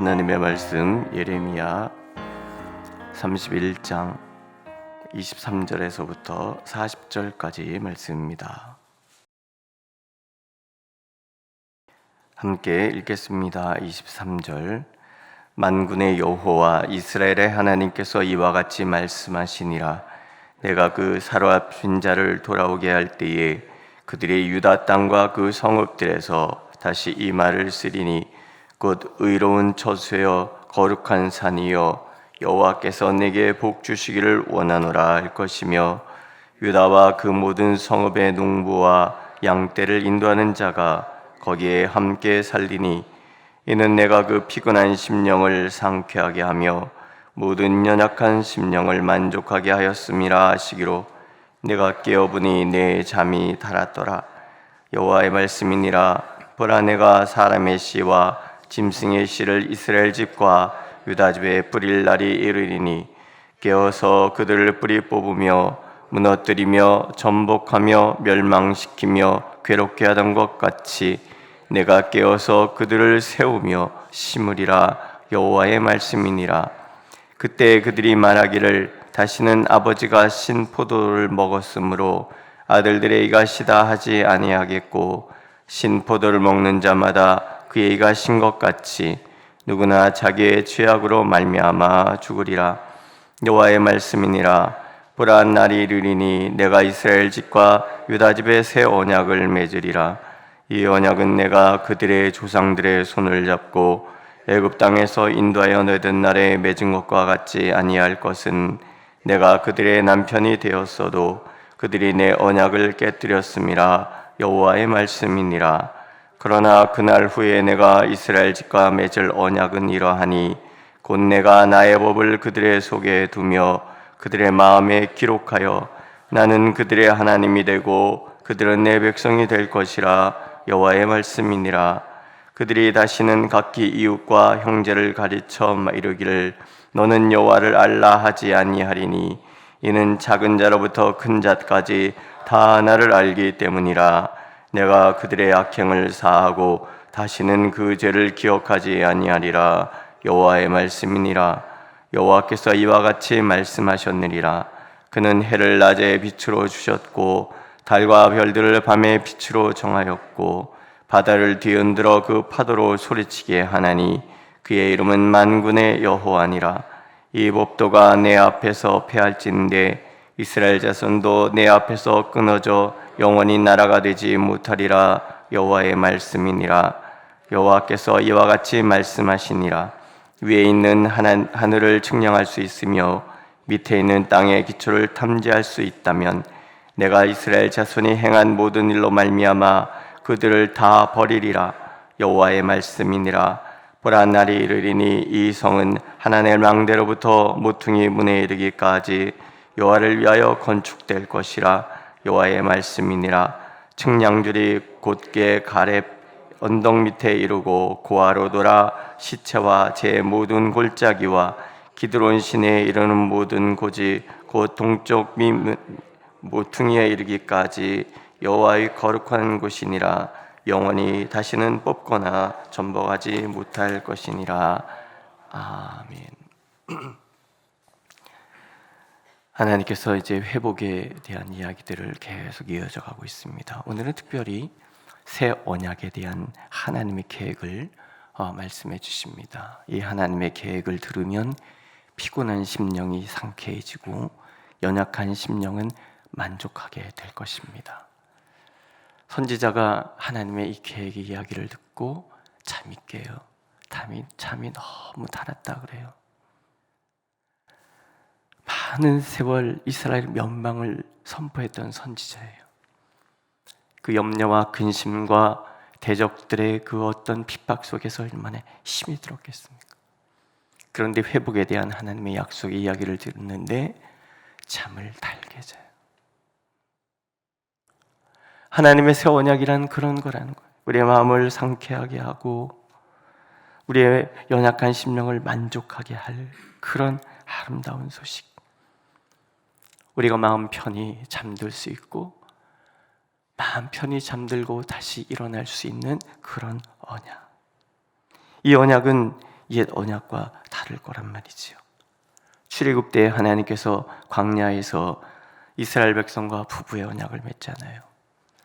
하나님의 말씀 예레미야 31장 23절에서부터 40절까지 말씀입니다. 함께 읽겠습니다. 23절. 만군의 여호와 이스라엘의 하나님께서 이와 같이 말씀하시니라. 내가 그 사로잡힌 자를 돌아오게 할 때에 그들의 유다 땅과 그 성읍들에서 다시 이 말을 쓰리니 곧 의로운 처소여 거룩한 산이여 여호와께서 내게 복 주시기를 원하노라 할 것이며, 유다와 그 모든 성읍의 농부와 양떼를 인도하는 자가 거기에 함께 살리니, 이는 내가 그 피곤한 심령을 상쾌하게 하며 모든 연약한 심령을 만족하게 하였음이라 하시기로, 내가 깨어보니 내 잠이 달았더라. 여호와의 말씀이니라. 보라, 내가 사람의 씨와 짐승의 씨를 이스라엘 집과 유다 집에 뿌릴 날이 이르리니, 깨어서 그들을 뿌리 뽑으며 무너뜨리며 전복하며 멸망시키며 괴롭게 하던 것 같이 내가 깨어서 그들을 세우며 심으리라. 여호와의 말씀이니라. 그때 그들이 말하기를 다시는 아버지가 신 포도를 먹었으므로 아들들의 이가 시다 하지 아니하겠고, 신 포도를 먹는 자마다 그의 이가 신 것 같이 누구나 자기의 죄악으로 말미암아 죽으리라. 여호와의 말씀이니라. 보라, 날이 이르리니 내가 이스라엘 집과 유다 집에 새 언약을 맺으리라. 이 언약은 내가 그들의 조상들의 손을 잡고 애굽 땅에서 인도하여 내던 날에 맺은 것과 같지 아니할 것은, 내가 그들의 남편이 되었어도 그들이 내 언약을 깨뜨렸음이라. 여호와의 말씀이니라. 그러나 그날 후에 내가 이스라엘 집과 맺을 언약은 이러하니, 곧 내가 나의 법을 그들의 속에 두며 그들의 마음에 기록하여 나는 그들의 하나님이 되고 그들은 내 백성이 될 것이라. 여호와의 말씀이니라. 그들이 다시는 각기 이웃과 형제를 가르쳐 이르기를 너는 여호와를 알라 하지 아니하리니, 이는 작은 자로부터 큰 자까지 다 나를 알기 때문이라. 내가 그들의 악행을 사하고 다시는 그 죄를 기억하지 아니하리라. 여호와의 말씀이니라. 여호와께서 이와 같이 말씀하셨느니라. 그는 해를 낮에 빛으로 주셨고 달과 별들을 밤에 빛으로 정하였고, 바다를 뒤흔들어 그 파도로 소리치게 하나니, 그의 이름은 만군의 여호와니라. 이 법도가 내 앞에서 패할진대 이스라엘 자손도 내 앞에서 끊어져 영원히 나라가 되지 못하리라. 여호와의 말씀이니라. 여호와께서 이와 같이 말씀하시니라. 위에 있는 하늘을 측량할 수 있으며 밑에 있는 땅의 기초를 탐지할 수 있다면, 내가 이스라엘 자손이 행한 모든 일로 말미암아 그들을 다 버리리라. 여호와의 말씀이니라. 보라, 날이 이르리니 이 성은 하나님의 망대로부터 모퉁이 문에 이르기까지 여호와를 위하여 건축될 것이라. 여호와의 말씀이니라. 측량줄이 곧게 가렙 언덕 밑에 이르고 고아로 돌아 시체와 제 모든 골짜기와 기드론 시내에 이르는 모든 고지 곧 동쪽 모퉁이에 이르기까지 여호와의 거룩한 곳이니라. 영원히 다시는 뽑거나 전복하지 못할 것이니라. 아멘. 하나님께서 이제 회복에 대한 이야기들을 계속 이어져 가고 있습니다. 오늘은 특별히 새 언약에 대한 하나님의 계획을 말씀해 주십니다. 이 하나님의 계획을 들으면 피곤한 심령이 상쾌해지고 연약한 심령은 만족하게 될 것입니다. 선지자가 하나님의 이 계획의 이야기를 듣고 잠이 깨요. 잠이 너무 달았다 그래요. 많은 세월 이스라엘 멸망을 선포했던 선지자예요. 그 염려와 근심과 대적들의 그 어떤 핍박 속에서 얼마나 힘이 들었겠습니까? 그런데 회복에 대한 하나님의 약속의 이야기를 듣는데 잠을 달게 자요. 하나님의 새 언약이란 그런 거라는 거예요. 우리의 마음을 상쾌하게 하고 우리의 연약한 심령을 만족하게 할 그런 아름다운 소식. 우리가 마음 편히 잠들 수 있고 마음 편히 잠들고 다시 일어날 수 있는 그런 언약. 이 언약은 옛 언약과 다를 거란 말이지요. 출애굽 때 하나님께서 광야에서 이스라엘 백성과 부부의 언약을 맺잖아요.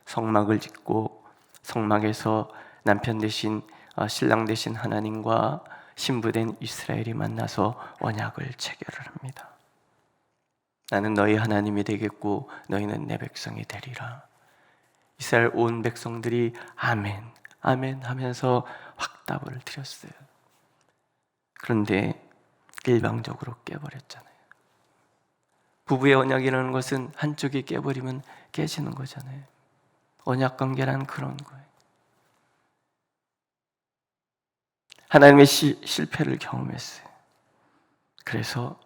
성막을 짓고 성막에서 남편 대신 신랑 대신 하나님과 신부된 이스라엘이 만나서 언약을 체결을 합니다. 나는 너희 하나님이 되겠고 너희는 내 백성이 되리라. 이스라엘 온 백성들이 아멘, 아멘 하면서 확답을 드렸어요. 그런데 일방적으로 깨버렸잖아요. 부부의 언약이라는 것은 한쪽이 깨버리면 깨지는 거잖아요. 언약 관계란 그런 거예요. 하나님의 실패를 경험했어요. 그래서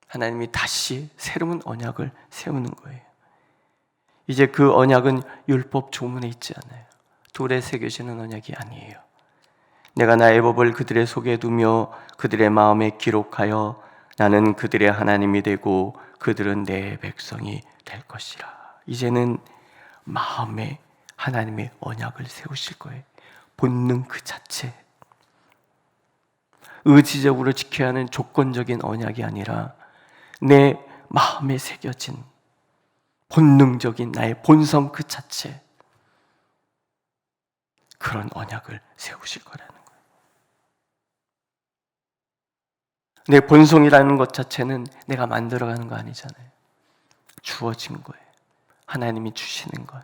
하나님이 다시 새로운 언약을 세우는 거예요. 이제 그 언약은 율법 조문에 있지 않아요. 돌에 새겨지는 언약이 아니에요. 내가 나의 법을 그들의 속에 두며 그들의 마음에 기록하여 나는 그들의 하나님이 되고 그들은 내 백성이 될 것이라. 이제는 마음에 하나님의 언약을 세우실 거예요. 본능 그 자체. 의지적으로 지켜야 하는 조건적인 언약이 아니라 내 마음에 새겨진 본능적인 나의 본성 그 자체, 그런 언약을 세우실 거라는 거예요. 내 본성이라는 것 자체는 내가 만들어가는 거 아니잖아요. 주어진 거예요. 하나님이 주시는 것.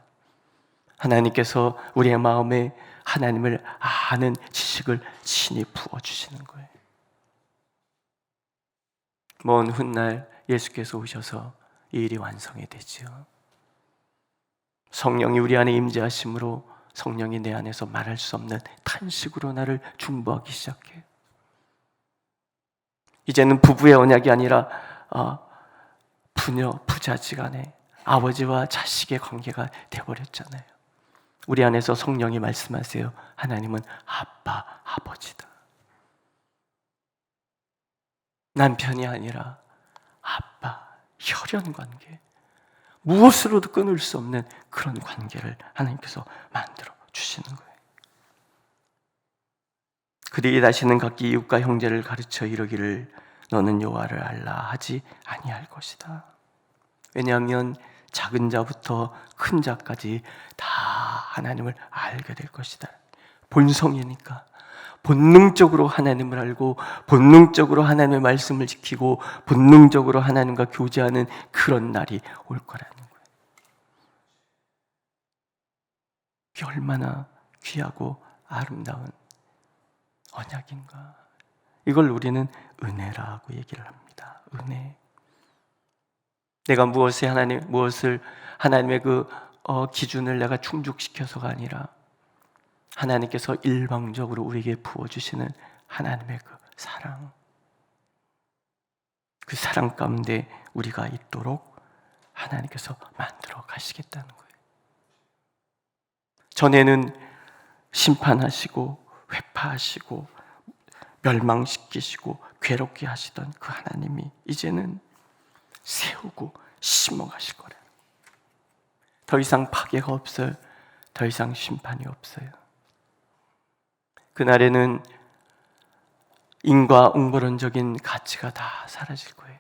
하나님께서 우리의 마음에 하나님을 아는 지식을 친히 부어주시는 거예요. 먼 훗날 예수께서 오셔서 이 일이 완성이 되지요. 성령이 우리 안에 임재하심으로 성령이 내 안에서 말할 수 없는 탄식으로 나를 중보하기 시작해요. 이제는 부부의 언약이 아니라 부녀, 부자지간에 아버지와 자식의 관계가 되어버렸잖아요. 우리 안에서 성령이 말씀하세요. 하나님은 아빠, 아버지다. 남편이 아니라 아빠, 혈연 관계. 무엇으로도 끊을 수 없는 그런 관계를 하나님께서 만들어 주시는 거예요. 그들이 다시는 각기 이웃과 형제를 가르쳐 이르기를 너는 여호와를 알라 하지 아니할 것이다. 왜냐하면 작은 자부터 큰 자까지 다 하나님을 알게 될 것이다. 본성이니까 본능적으로 하나님을 알고 본능적으로 하나님의 말씀을 지키고 본능적으로 하나님과 교제하는 그런 날이 올 거라는 거예요. 그게 얼마나 귀하고 아름다운 언약인가. 이걸 우리는 은혜라고 얘기를 합니다. 은혜. 내가 무엇을 하나님의 그 기준을 내가 충족시켜서가 아니라 하나님께서 일방적으로 우리에게 부어주시는 하나님의 그 사랑. 그 사랑 가운데 우리가 있도록 하나님께서 만들어 가시겠다는 거예요. 전에는 심판하시고 회파하시고 멸망시키시고 괴롭게 하시던 그 하나님이 이제는 세우고 심어 가실 거래요. 더 이상 파괴가 없어요. 더 이상 심판이 없어요. 그날에는 인과 웅보론적인 가치가 다 사라질 거예요.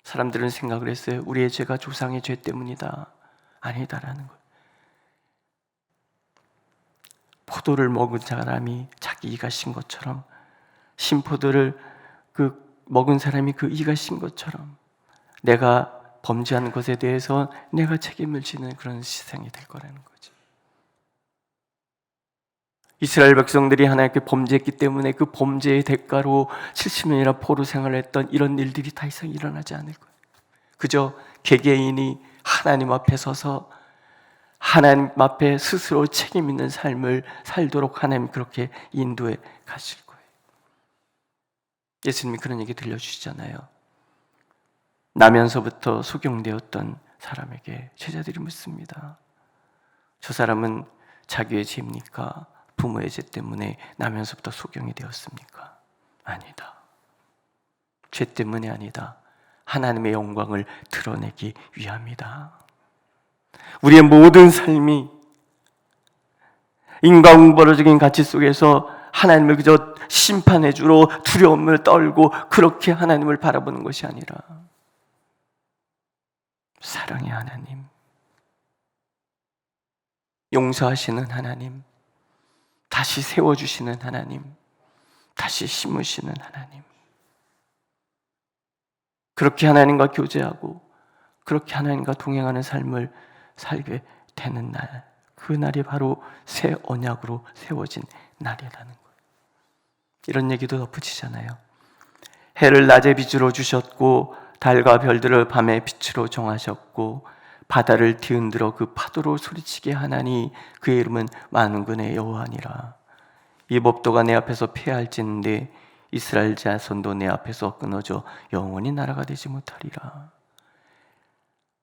사람들은 생각을 했어요. 우리의 죄가 조상의 죄 때문이다. 아니다라는 거예요. 포도를 먹은 사람이 자기 이가 신 것처럼, 신포도를 먹은 사람이 그 이가 신 것처럼 내가 범죄한 것에 대해서 내가 책임을 지는 그런 세상이 될 거라는 거죠. 이스라엘 백성들이 하나님께 범죄했기 때문에 그 범죄의 대가로 70년이나 포로 생활을 했던 이런 일들이 더 이상 일어나지 않을 거예요. 그저 개개인이 하나님 앞에 서서 하나님 앞에 스스로 책임 있는 삶을 살도록 하나님 그렇게 인도해 가실 거예요. 예수님이 그런 얘기 들려주시잖아요. 나면서부터 소경되었던 사람에게 제자들이 묻습니다. 저 사람은 자기의 죄입니까? 부모의 죄 때문에 나면서부터 소경이 되었습니까? 아니다. 죄 때문이 아니다. 하나님의 영광을 드러내기 위함이다. 우리의 모든 삶이 인과응보적인 가치 속에서 하나님을 그저 심판해 주러 두려움을 떨고 그렇게 하나님을 바라보는 것이 아니라 사랑의 하나님, 용서하시는 하나님, 다시 세워주시는 하나님, 다시 심으시는 하나님, 그렇게 하나님과 교제하고 그렇게 하나님과 동행하는 삶을 살게 되는 날, 그 날이 바로 새 언약으로 세워진 날이라는 거예요. 이런 얘기도 덧붙이잖아요. 해를 낮의 빛으로 주셨고 달과 별들을 밤의 빛으로 정하셨고 바다를 뒤흔들어 그 파도로 소리치게 하나니 그의 이름은 만군의 여호와니라. 이 법도가 내 앞에서 폐할지는데 이스라엘 자손도 내 앞에서 끊어져 영원히 나라가 되지 못하리라.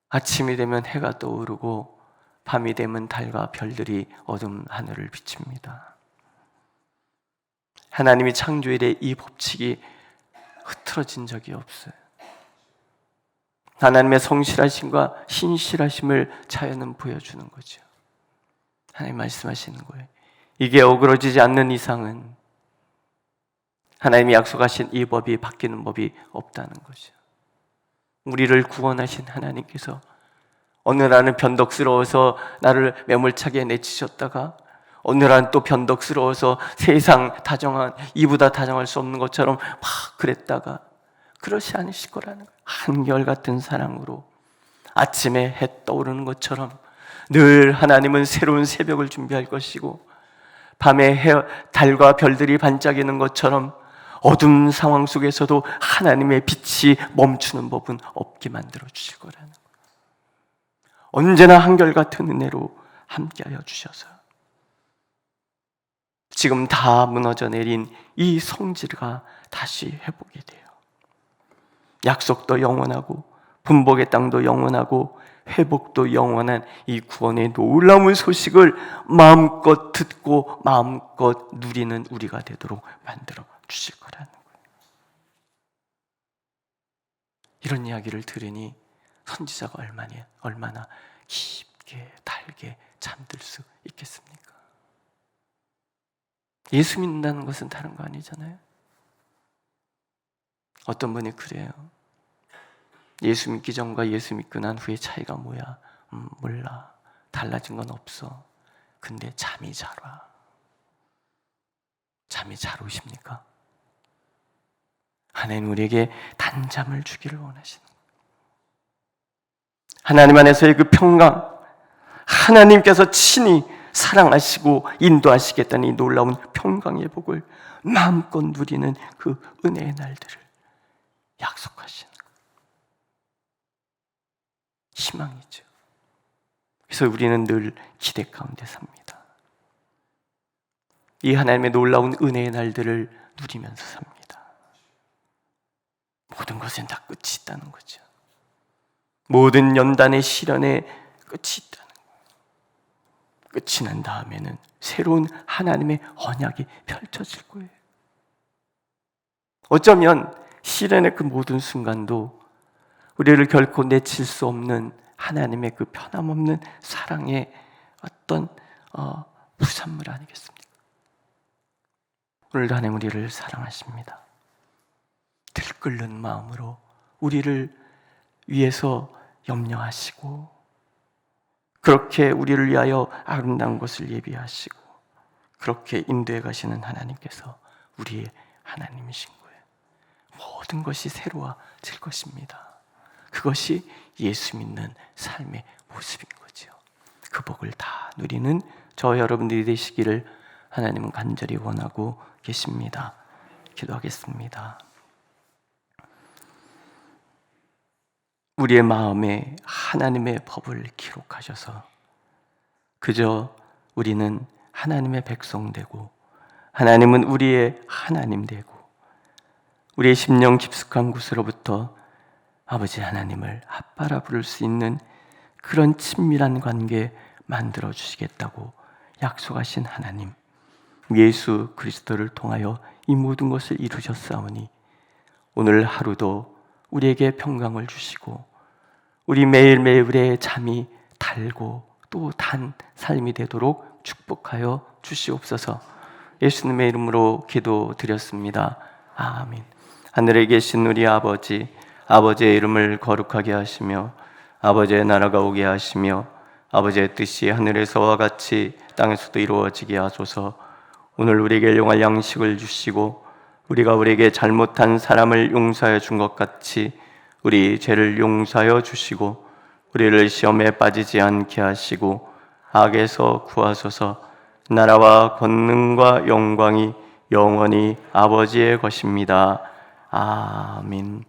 아침이 되면 해가 떠오르고 밤이 되면 달과 별들이 어둠 하늘을 비춥니다. 하나님이 창조일에 이 법칙이 흐트러진 적이 없어요. 하나님의 성실하심과 신실하심을 자연은 보여주는 거죠. 하나님 말씀하시는 거예요. 이게 어그러지지 않는 이상은 하나님이 약속하신 이 법이 바뀌는 법이 없다는 거죠. 우리를 구원하신 하나님께서 어느 날은 변덕스러워서 나를 매몰차게 내치셨다가 어느 날은 또 변덕스러워서 세상 다정한 이보다 다정할 수 없는 것처럼 막 그랬다가 그렇지 않으실 거라는 거예요. 한결같은 사랑으로 아침에 해 떠오르는 것처럼 늘 하나님은 새로운 새벽을 준비할 것이고 밤에 달과 별들이 반짝이는 것처럼 어두운 상황 속에서도 하나님의 빛이 멈추는 법은 없게 만들어 주실 거라는 거예요. 언제나 한결같은 은혜로 함께하여 주셔서 지금 다 무너져 내린 이 성지가 다시 회복이 돼요. 약속도 영원하고 분복의 땅도 영원하고 회복도 영원한 이 구원의 놀라운 소식을 마음껏 듣고 마음껏 누리는 우리가 되도록 만들어 주실 거라는 거예요. 이런 이야기를 들으니 선지자가 얼마나 깊게 달게 잠들 수 있겠습니까? 예수 믿는다는 것은 다른 거 아니잖아요. 어떤 분이 그래요. 예수 믿기 전과 예수 믿고 난 후의 차이가 뭐야? 몰라. 달라진 건 없어. 근데 잠이 잘 와. 잠이 잘 오십니까? 하나님 우리에게 단잠을 주기를 원하시는 거예요. 하나님 안에서의 그 평강, 하나님께서 친히 사랑하시고 인도하시겠다는 이 놀라운 평강의 복을 마음껏 누리는 그 은혜의 날들을 약속하시는 거예요. 희망이죠. 그래서 우리는 늘 기대 가운데 삽니다. 이 하나님의 놀라운 은혜의 날들을 누리면서 삽니다. 모든 것엔 다 끝이 있다는 거죠. 모든 연단의 시련에 끝이 있다는 거예요. 끝이 난 다음에는 새로운 하나님의 언약이 펼쳐질 거예요. 어쩌면 시련의 그 모든 순간도 우리를 결코 내칠 수 없는 하나님의 그 변함없는 사랑의 어떤 부산물 아니겠습니까? 오늘도 하나님 우리를 사랑하십니다. 들끓는 마음으로 우리를 위해서 염려하시고 그렇게 우리를 위하여 아름다운 것을 예비하시고 그렇게 인도해 가시는 하나님께서 우리의 하나님이신 거예요. 모든 것이 새로워질 것입니다. 그것이 예수 믿는 삶의 모습인 거죠. 그 복을 다 누리는 저 여러분들이 되시기를 하나님은 간절히 원하고 계십니다. 기도하겠습니다. 우리의 마음에 하나님의 법을 기록하셔서 그저 우리는 하나님의 백성 되고 하나님은 우리의 하나님 되고 우리의 심령 깊숙한 곳으로부터 아버지 하나님을 아빠라 부를 수 있는 그런 친밀한 관계 만들어 주시겠다고 약속하신 하나님, 예수 그리스도를 통하여 이 모든 것을 이루셨사오니 오늘 하루도 우리에게 평강을 주시고 우리 매일매일의 잠이 달고 또 단 삶이 되도록 축복하여 주시옵소서. 예수님의 이름으로 기도드렸습니다. 아멘. 하늘에 계신 우리 아버지, 아버지의 이름을 거룩하게 하시며 아버지의 나라가 오게 하시며 아버지의 뜻이 하늘에서와 같이 땅에서도 이루어지게 하소서. 오늘 우리에게 일용할 양식을 주시고 우리가 우리에게 잘못한 사람을 용서하여 준 것 같이 우리 죄를 용서하여 주시고 우리를 시험에 빠지지 않게 하시고 악에서 구하소서. 나라와 권능과 영광이 영원히 아버지의 것입니다. 아멘.